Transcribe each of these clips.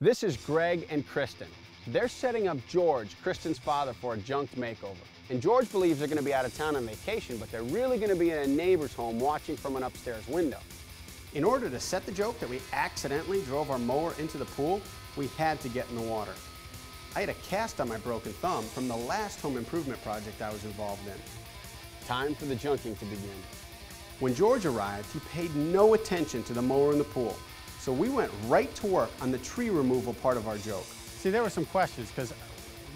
This is Greg and Kristen. They're setting up George, Kristen's father, for a junked makeover. And George believes they're going to be out of town on vacation, but they're really going to be in a neighbor's home watching from an upstairs window. In order to set the joke that we accidentally drove our mower into the pool, we had to get in the water. I had a cast on my broken thumb from the last home improvement project I was involved in. Time for the junking to begin. When George arrived, he paid no attention to the mower in the pool. So we went right to work on the tree removal part of our joke. See, there were some questions because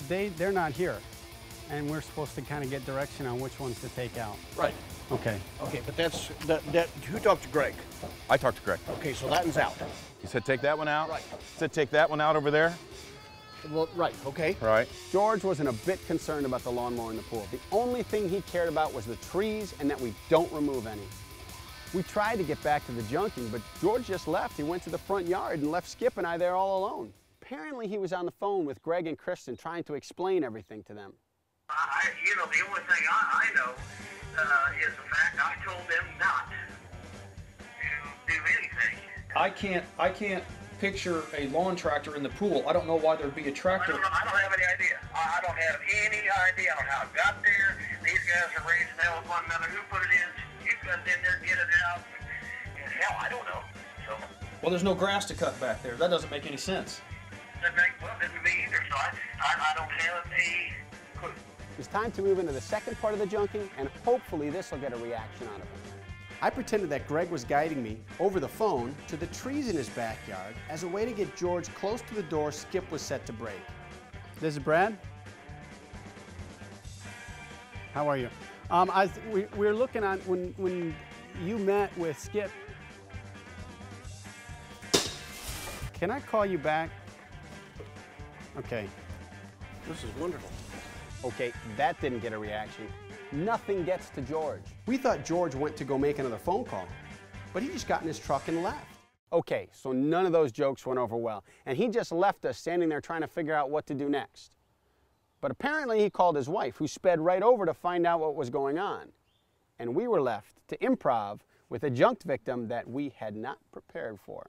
they're not here. And we're supposed to kind of get direction on which ones to take out. Right. Okay. Okay, but who talked to Greg? I talked to Greg. Okay, so that one's out. He said take that one out. Right. He said take that one out over there. Well, right, okay. Right. George wasn't a bit concerned about the lawnmower in the pool. The only thing he cared about was the trees and that we don't remove any. We tried to get back to the junking, but George just left. He went to the front yard and left Skip and I there all alone. Apparently he was on the phone with Greg and Kristen trying to explain everything to them. The only thing I know is the fact I told them not to do anything. I can't picture a lawn tractor in the pool. I don't know why there'd be a tractor. I don't have any idea. I don't have any idea on how it got there. These guys are raising hell with one another. Who put it in? You got in there, get it out. And hell, I don't know. So Well, there's no grass to cut back there. That doesn't make any sense. doesn't me either. So I don't have a clue. It's time to move into the second part of the junking, and hopefully this will get a reaction out of him. I pretended that Greg was guiding me over the phone to the trees in his backyard as a way to get George close to the door Skip was set to break. This is Brad. How are you? We were looking on when you met with Skip. Can I call you back? Okay. This is wonderful. Okay, that didn't get a reaction. Nothing gets to George. We thought George went to go make another phone call, but he just got in his truck and left. Okay, so none of those jokes went over well, and he just left us standing there trying to figure out what to do next. But apparently he called his wife, who sped right over to find out what was going on. And we were left to improv with a junked victim that we had not prepared for.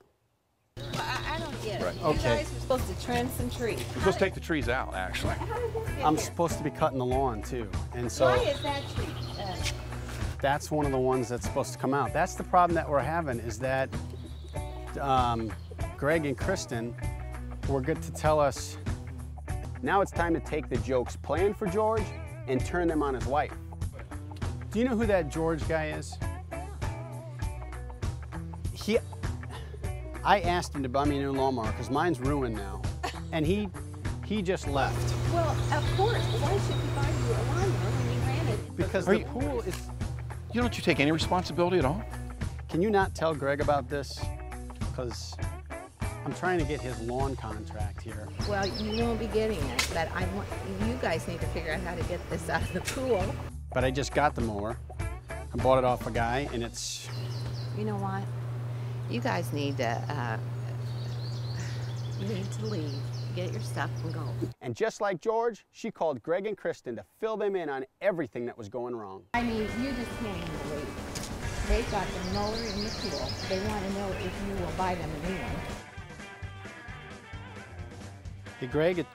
Well, I don't get it. Right. You Okay. guys were supposed to trim some trees. We're supposed to take the trees out, actually. How did this get I'm here? supposed to be cutting the lawn too, and so Why is that tree? that's one of the ones that's supposed to come out. That's the problem that we're having, is that Greg and Kristen were good to tell us. Now it's time to take the jokes planned for George and turn them on his wife. Do you know who that George guy is? I asked him to buy me a new lawnmower because mine's ruined now, and he just left. Well, of course. Why should he buy you a lawnmower when you ran it? Because the pool is... Don't you take any responsibility at all? Can you not tell Greg about this? Because I'm trying to get his lawn contract here. Well, you won't be getting it, but you guys need to figure out how to get this out of the pool. But I just got the mower. I bought it off a guy, and it's... You know what? You guys need to leave. Get your stuff and go. And just like George, she called Greg and Kristen to fill them in on everything that was going wrong. I mean, you just can't even leave. They've got the mower in the pool. They want to know if you will buy them a new one. Hey, Greg,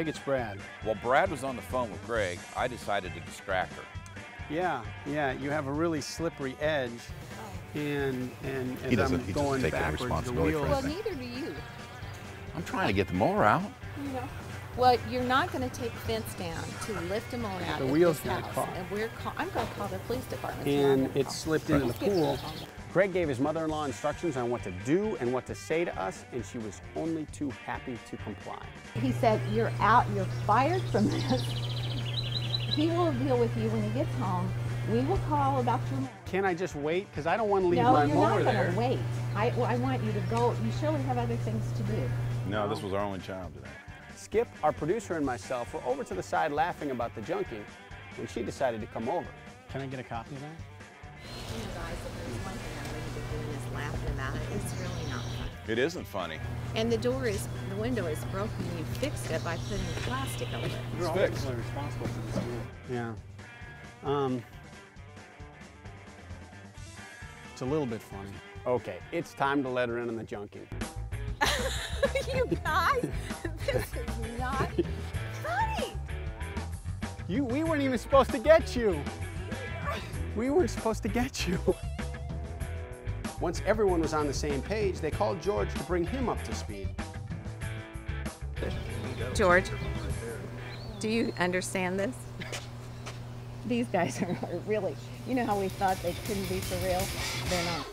it's Brad. While Brad was on the phone with Greg, I decided to distract her. Yeah, you have a really slippery edge, and He as doesn't I'm going take any backwards, the responsibility for wheels... Well, neither do you. I'm trying to get the mower out. You know. Well, you're not going to take fence down to lift a mower out The of wheel's this gonna house. caught. And I'm going to call the police department. And it slipped into the Skip pool. that on there. Greg gave his mother-in-law instructions on what to do and what to say to us, and she was only too happy to comply. He said, you're out, you're fired from this. He will deal with you when he gets home. We will call about your... Can I just wait? Because I don't want to leave No, my you're mower not going there. to wait. I want you to go. You surely have other things to do. No, this was our only child today. Skip, our producer, and myself were over to the side laughing about the junking when she decided to come over. Can I get a copy of that? You know, guys, if there's one thing I'm really doing is laughing about it. It's really not fun. It isn't funny. And the window is broken. You fixed it by putting plastic over it. You're fixed. ultimately responsible for this deal. Yeah. It's a little bit funny. Okay, it's time to let her in on the junking. You guys, this is not funny. We weren't even supposed to get you. We weren't supposed to get you. Once everyone was on the same page, they called George to bring him up to speed. George, do you understand this? These guys are really, you know how we thought they couldn't be for real? They're not.